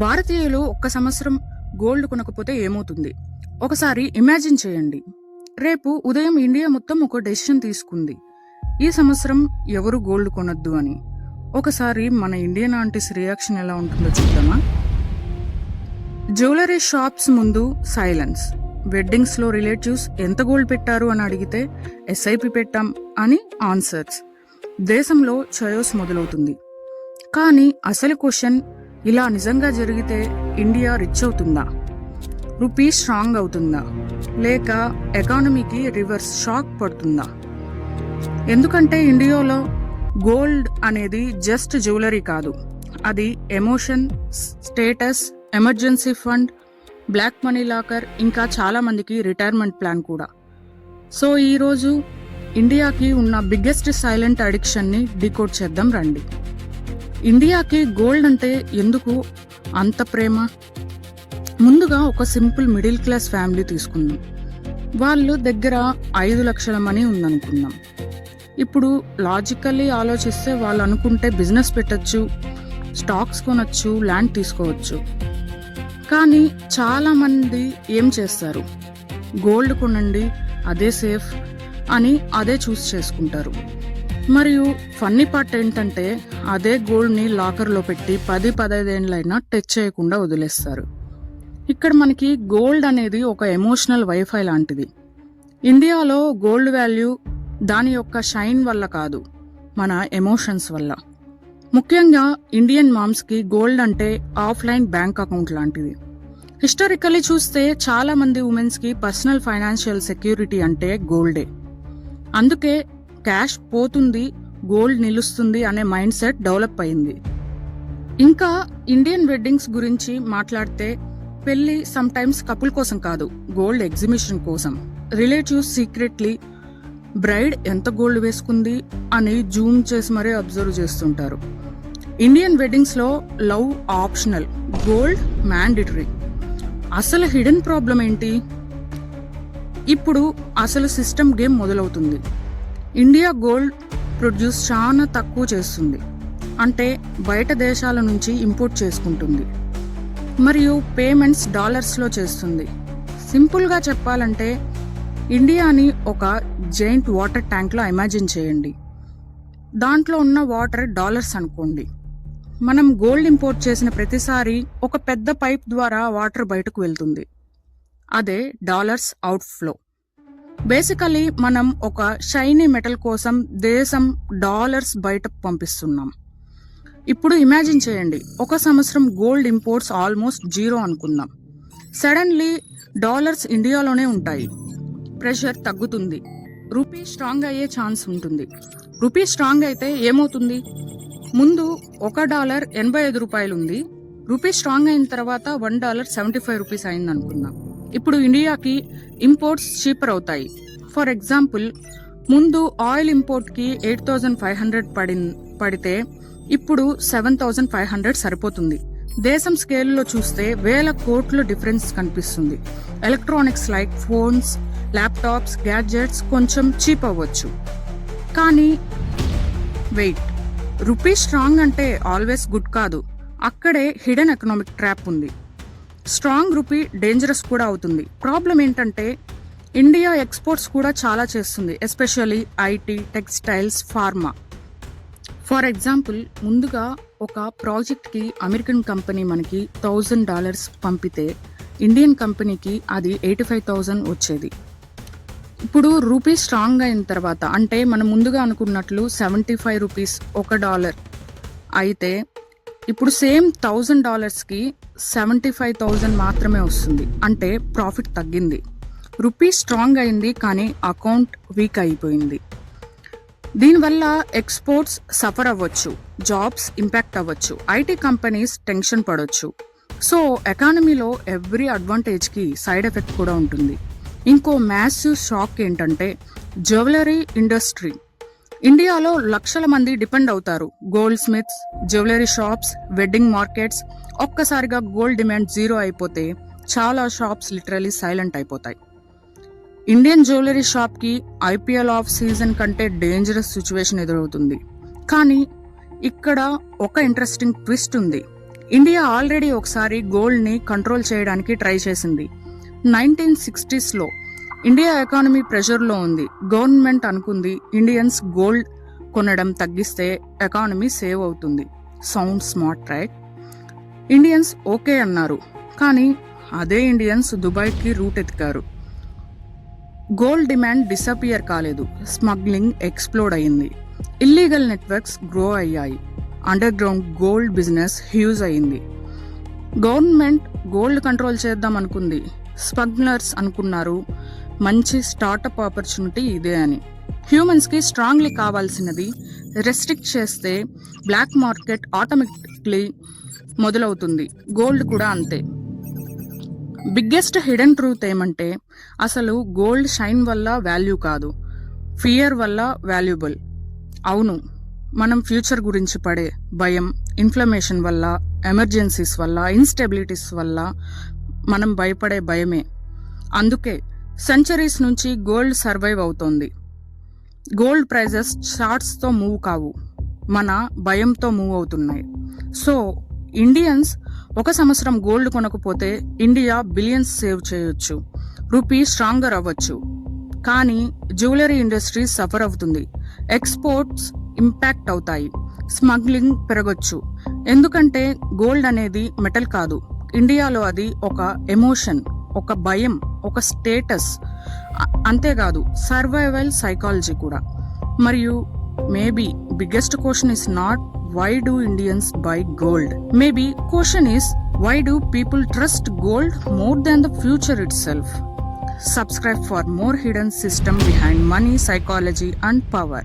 భారతీయులు ఒక్క సంవత్సరం గోల్డ్ కొనకపోతే ఏమవుతుంది? ఒకసారి ఇమాజిన్ చేయండి. రేపు ఉదయం ఇండియా మొత్తం ఒక డెసిషన్ తీసుకుంది, ఈ సంవత్సరం ఎవరు గోల్డ్ కొనొద్దు అని. ఒకసారి మన ఇండియన్ ఆంటీస్ రియాక్షన్ ఎలా ఉంటుందో చూద్దామా? జ్యువెలరీ షాప్స్ ముందు సైలెన్స్. వెడ్డింగ్స్ లో రిలేటివ్స్ ఎంత గోల్డ్ పెట్టారు అని అడిగితే ఎస్ఐపి పెట్టాం అని ఆన్సర్స్. దేశంలో చయోస్ మొదలవుతుంది. కానీ అసలు క్వశ్చన్, ఇలా నిజంగా జరిగితే ఇండియా రిచ్ అవుతుందా? రూపీ స్ట్రాంగ్ అవుతుందా? లేక ఎకానమీకి రివర్స్ షాక్ పడుతుందా? ఎందుకంటే ఇండియాలో గోల్డ్ అనేది జస్ట్ జ్యువెలరీ కాదు, అది emotion, status, emergency fund, black money locker, ఇంకా చాలా మందికి రిటైర్మెంట్ ప్లాన్ కూడా. సో ఈరోజు ఇండియాకి ఉన్న బిగ్గెస్ట్ సైలెంట్ అడిక్షన్ని డీకోడ్ చేద్దాం రండి. ఇండియాకి గోల్డ్ అంటే ఎందుకు అంత ప్రేమ? ముందుగా ఒక సింపుల్ మిడిల్ క్లాస్ ఫ్యామిలీ తీసుకుందాం. వాళ్ళు దగ్గర 5 లక్షల మనీ ఉందనుకుందాం. ఇప్పుడు లాజికల్లీ ఆలోచిస్తే వాళ్ళు అనుకుంటే బిజినెస్ పెట్టచ్చు, స్టాక్స్ కొనొచ్చు, ల్యాండ్ తీసుకోవచ్చు. కానీ చాలా మంది ఏం చేస్తారు? గోల్డ్ కొనండి, అదే సేఫ్ అని అదే చూస్ చేసుకుంటారు. మరియు ఫన్నీ పార్ట్ ఏంటంటే అదే గోల్డ్ని లాకర్లో పెట్టి 10-15 ఏళ్ళైనా టచ్ చేయకుండా వదిలేస్తారు. ఇక్కడ మనకి గోల్డ్ అనేది ఒక ఎమోషనల్ వైఫై లాంటిది. ఇండియాలో గోల్డ్ వాల్యూ దాని యొక్క షైన్ వల్ల కాదు, మన ఎమోషన్స్ వల్ల. ముఖ్యంగా ఇండియన్ మామ్స్కి గోల్డ్ అంటే ఆఫ్లైన్ బ్యాంక్ అకౌంట్ లాంటిది. హిస్టారికల్లీ చూస్తే చాలా మంది ఉమెన్స్కి పర్సనల్ ఫైనాన్షియల్ సెక్యూరిటీ అంటే గోల్డే. అందుకే క్యాష్ పోతుంది, గోల్డ్ నిలుస్తుంది అనే మైండ్ సెట్ డెవలప్ అయింది. ఇంకా ఇండియన్ వెడ్డింగ్స్ గురించి మాట్లాడితే పెళ్లి సమ్ టైమ్స్ కపుల్ కోసం కాదు, గోల్డ్ ఎగ్జిబిషన్ కోసం. రిలేటివ్స్ సీక్రెట్లీ బ్రైడ్ ఎంత గోల్డ్ వేసుకుంది అని జూమ్ చేసి మరీ అబ్జర్వ్ చేస్తుంటారు. ఇండియన్ వెడ్డింగ్స్ లో లవ్ ఆప్షనల్, గోల్డ్ మ్యాండేటరీ. అసలు హిడెన్ ప్రాబ్లం ఏంటి? ఇప్పుడు అసలు సిస్టమ్ గేమ్ మొదలవుతుంది. ఇండియా గోల్డ్ ప్రొడ్యూస్ చాలా తక్కువ చేస్తుంది, అంటే బయట దేశాల నుంచి ఇంపోర్ట్ చేసుకుంటుంది. మరియు పేమెంట్స్ డాలర్స్లో చేస్తుంది. సింపుల్గా చెప్పాలంటే ఇండియాని ఒక జైంట్ వాటర్ ట్యాంక్లో ఇమాజిన్ చేయండి. దాంట్లో ఉన్న వాటర్ డాలర్స్ అనుకోండి. మనం గోల్డ్ ఇంపోర్ట్ చేసిన ప్రతిసారి ఒక పెద్ద పైప్ ద్వారా వాటర్ బయటకు వెళ్తుంది, అదే డాలర్స్ అవుట్ ఫ్లో. బేసికలీ మనం ఒక షైనీ మెటల్ కోసం దేశం డాలర్స్ బయట పంపిస్తున్నాం. ఇప్పుడు ఇమాజిన్ చేయండి, ఒక సంవత్సరం గోల్డ్ ఇంపోర్ట్స్ ఆల్మోస్ట్ 0 అనుకుందాం. సడన్లీ డాలర్స్ ఇండియాలోనే ఉంటాయి. ప్రెషర్ తగ్గుతుంది, రూపీ స్ట్రాంగ్ అయ్యే ఛాన్స్ ఉంటుంది. రూపీ స్ట్రాంగ్ అయితే ఏమవుతుంది? ముందు $1 85 రూపాయలు ఉంది. రూపీ స్ట్రాంగ్ అయిన తర్వాత $1 75 రూపీస్ అయింది అనుకుందాం. ఇప్పుడు ఇండియాకి ఇంపోర్ట్స్ చీపర్ అవుతాయి. ఫర్ ఎగ్జాంపుల్, ముందు ఆయిల్ ఇంపోర్ట్కి 8,500 పడితే ఇప్పుడు 7,500 సరిపోతుంది. దేశం స్కేల్లో చూస్తే వేల కోట్ల డిఫరెన్స్ కనిపిస్తుంది. Electronics like phones, laptops, gadgets కొంచెం చీప్ అవ్వచ్చు. కానీ వెయిట్, రూపీ స్ట్రాంగ్ అంటే ఆల్వేస్ గుడ్ కాదు. అక్కడే హిడెన్ ఎకనామిక్ ట్రాప్ ఉంది. స్ట్రాంగ్ రూపీ డేంజరస్ కూడా అవుతుంది. ప్రాబ్లం ఏంటంటే ఇండియా ఎక్స్పోర్ట్స్ కూడా చాలా చేస్తుంది, especially IT, textiles, pharma. For example, ముందుగా ఒక ప్రాజెక్ట్కి అమెరికన్ కంపెనీ మనకి $1,000 పంపితే ఇండియన్ కంపెనీకి అది 85,000 వచ్చేది. ఇప్పుడు రూపీ స్ట్రాంగ్ అయిన తర్వాత, అంటే మనం ముందుగా అనుకున్నట్లు 75 రూపీస్ $1 అయితే ఇప్పుడు సేమ్ $1,000కి 75,000 మాత్రమే వస్తుంది. అంటే ప్రాఫిట్ తగ్గింది. రూపీ స్ట్రాంగ్ అయింది కానీ అకౌంట్ వీక్ అయిపోయింది. దీనివల్ల ఎక్స్పోర్ట్స్ సఫర్ అవ్వచ్చు, జాబ్స్ ఇంపాక్ట్ అవ్వచ్చు, ఐటీ కంపెనీస్ టెన్షన్ పడవచ్చు. సో ఎకానమీలో ఎవ్రీ అడ్వాంటేజ్కి సైడ్ ఎఫెక్ట్ కూడా ఉంటుంది. ఇంకో మ్యాసివ్ షాక్ ఏంటంటే జ్యువెలరీ ఇండస్ట్రీ. ఇండియాలో లక్షల మంది డిపెండ్ అవుతారు. Gold smiths, jewellery shops, wedding markets. ఒక్కసారిగా గోల్డ్ డిమాండ్ 0 అయిపోతే చాలా షాప్స్ లిటరలీ సైలెంట్ అయిపోతాయి. ఇండియన్ జ్యువెలరీ షాప్కి ఐపీఎల్ ఆఫ్ సీజన్ కంటే డేంజరస్ సిచ్యువేషన్ ఎదురవుతుంది. కానీ ఇక్కడ ఒక ఇంట్రెస్టింగ్ ట్విస్ట్ ఉంది. ఇండియా ఆల్రెడీ ఒకసారి గోల్డ్ని కంట్రోల్ చేయడానికి ట్రై చేసింది. 1960sలో ఇండియా ఎకానమీ ప్రెషర్లో ఉంది. గవర్నమెంట్ అనుకుంది ఇండియన్స్ గోల్డ్ కొనడం తగ్గిస్తే ఎకానమీ సేవ్ అవుతుంది. Sound smart, right? Indians okay అన్నారు. కానీ అదే ఇండియన్స్ దుబాయ్కి రూట్ ఎతికారు. గోల్డ్ డిమాండ్ డిసపియర్ కాలేదు, స్మగ్లింగ్ ఎక్స్ప్లోడ్ అయింది. ఇల్లీగల్ నెట్వర్క్స్ గ్రో అయ్యాయి. Under ground gold business huge అయింది. గవర్నమెంట్ గోల్డ్ కంట్రోల్ చేద్దాం అనుకుంది. స్మగ్లర్స్ అనుకున్నారు మంచి స్టార్టప్ ఆపర్చునిటీ ఇదే అని. హ్యూమన్స్కి స్ట్రాంగ్లీ కావాల్సినది రెస్ట్రిక్ట్ చేస్తే బ్లాక్ మార్కెట్ ఆటోమేటిక్లీ మొదలవుతుంది. గోల్డ్ కూడా అంతే. బిగ్గెస్ట్ హిడెన్ ట్రూత్ ఏమంటే అసలు గోల్డ్ షైన్ వల్ల వాల్యూ కాదు, ఫియర్ వల్ల వాల్యుబుల్. అవును, మనం ఫ్యూచర్ గురించి పడే భయం, ఇన్ఫ్లమేషన్ వల్ల, ఎమర్జెన్సీస్ వల్ల, ఇన్స్టెబిలిటీస్ వల్ల మనం భయపడే భయమే. అందుకే సెంచరీస్ నుంచి గోల్డ్ సర్వైవ్ అవుతోంది. గోల్డ్ ప్రైజెస్ చార్ట్స్తో మూవ్ కావు, మన భయంతో మూవ్ అవుతున్నాయి. సో ఇండియన్స్ ఒక సంవత్సరం గోల్డ్ కొనకపోతే ఇండియా బిలియన్స్ సేవ్ చేయొచ్చు, రూపీ స్ట్రాంగర్ అవ్వచ్చు. కానీ జ్యువెలరీ ఇండస్ట్రీ సఫర్ అవుతుంది, ఎక్స్పోర్ట్స్ ఇంపాక్ట్ అవుతాయి, స్మగ్లింగ్ పెరగొచ్చు. ఎందుకంటే గోల్డ్ అనేది మెటల్ కాదు, ఇండియాలో అది ఒక ఎమోషన్, ఒక భయం, ఒక స్టేటస్. అంతేకాదు సర్వైవల్ సైకాలజీ కూడా. మరియు maybe biggest question is not why do Indians buy gold? Maybe question is why do people trust gold more than the future itself? Subscribe for more hidden system behind money, psychology and power.